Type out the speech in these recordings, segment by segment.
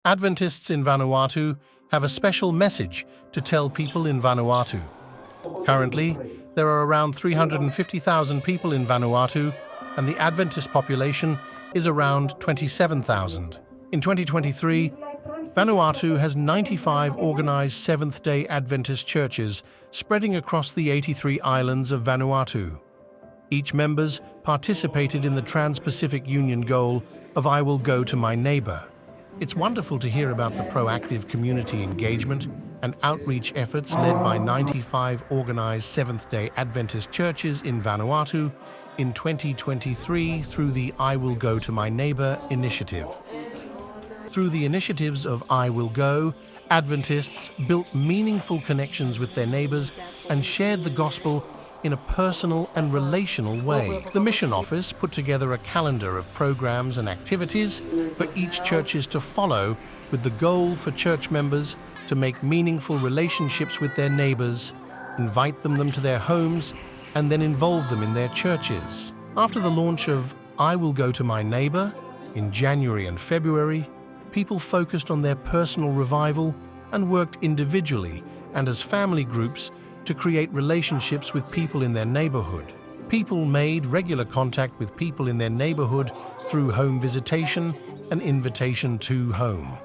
Adventists in Vanuatu have a special message to tell people in Vanuatu. Currently, there are around 350,000 people in Vanuatu, and the Adventist population is around 27,000. In 2023, Vanuatu has 95 organized Seventh-day Adventist churches spreading across the 83 islands of Vanuatu. Each members participated in the Trans-Pacific Union goal of "I will go to my neighbor." It's wonderful to hear about the proactive community engagement and outreach efforts led by 95 organized Seventh-day Adventist churches in Vanuatu in 2023 through the "I Will Go to My Neighbor" initiative. Through the initiatives of "I Will Go," Adventists built meaningful connections with their neighbors and shared the gospel in a personal and relational way. The mission office put together a calendar of programs and activities for each churches to follow, with the goal for church members to make meaningful relationships with their neighbors, invite them to their homes, and then involve them in their churches. After the launch of "I Will Go to My Neighbor" in January and February, people focused on their personal revival and worked individually and as family groups to create relationships with people in their neighborhood. People made regular contact with people in their neighborhood through home visitation and invitation to home.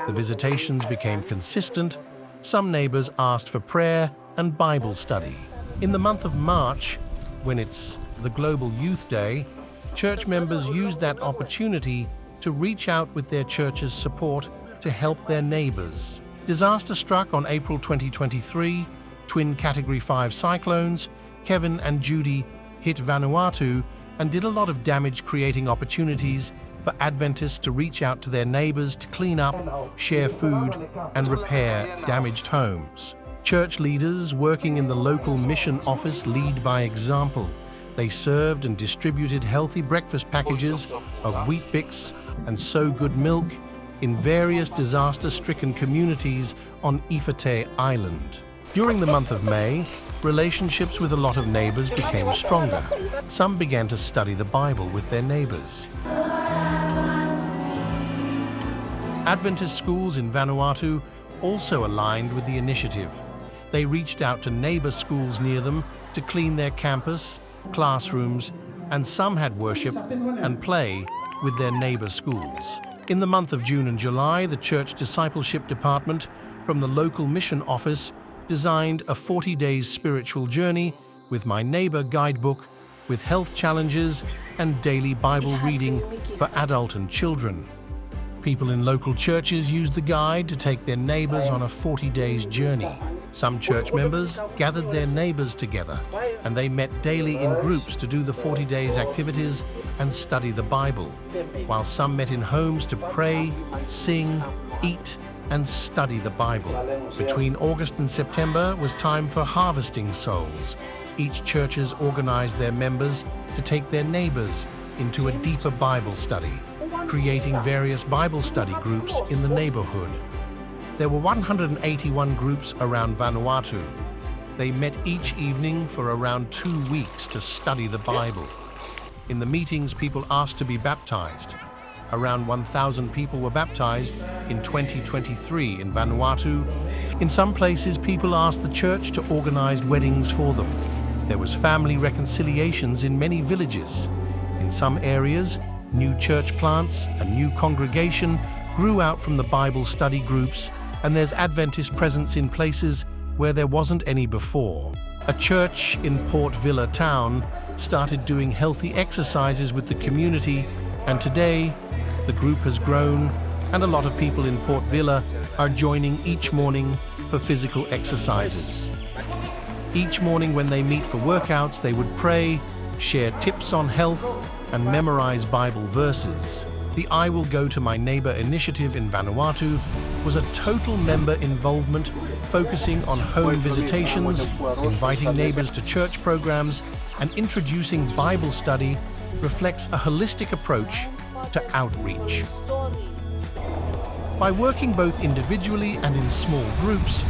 The visitations became consistent. Some neighbors asked for prayer and Bible study. In the month of March, when it's the Global Youth Day, church members used that opportunity to reach out with their church's support to help their neighbors. Disaster struck on April 2023. Twin Category 5 cyclones, Kevin and Judy, hit Vanuatu and did a lot of damage, creating opportunities for Adventists to reach out to their neighbors to clean up, share food, and repair damaged homes. Church leaders working in the local mission office lead by example. They served and distributed healthy breakfast packages of Wheat Bix and So Good milk in various disaster-stricken communities on Ifate Island. During the month of May, relationships with a lot of neighbors became stronger. Some began to study the Bible with their neighbors. Adventist schools in Vanuatu also aligned with the initiative. They reached out to neighbor schools near them to clean their campus, classrooms, and some had worship and play with their neighbor schools. In the month of June and July, the Church Discipleship Department from the local mission office designed a 40 days spiritual journey with My Neighbor guidebook with health challenges and daily Bible reading for adult and children. People in local churches used the guide to take their neighbors on a 40 days journey. Some church members gathered their neighbors together, and they met daily in groups to do the 40 days activities and study the Bible, while some met in homes to pray, sing, eat, and study the Bible. Between August and September was time for harvesting souls. Each churches organized their members to take their neighbors into a deeper Bible study, creating various Bible study groups in the neighborhood. There were 181 groups around Vanuatu. They met each evening for around 2 weeks to study the Bible. In the meetings, people asked to be baptized. Around 1,000 people were baptized in 2023 in Vanuatu. In some places, people asked the church to organize weddings for them. There was family reconciliations in many villages. In some areas, new church plants and new congregation grew out from the Bible study groups, and there's Adventist presence in places where there wasn't any before. A church in Port Vila town started doing healthy exercises with the community, and today the group has grown, and a lot of people in Port Vila are joining each morning for physical exercises. Each morning when they meet for workouts, they would pray, share tips on health, and memorize Bible verses. The "I Will Go to My Neighbor" initiative in Vanuatu was a total member involvement, focusing on home visitations, inviting neighbors to church programs, and introducing Bible study, reflects a holistic approach to outreach. By working both individually and in small groups,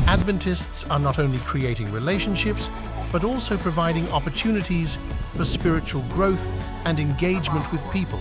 Adventists are not only creating relationships, but also providing opportunities for spiritual growth and engagement with people.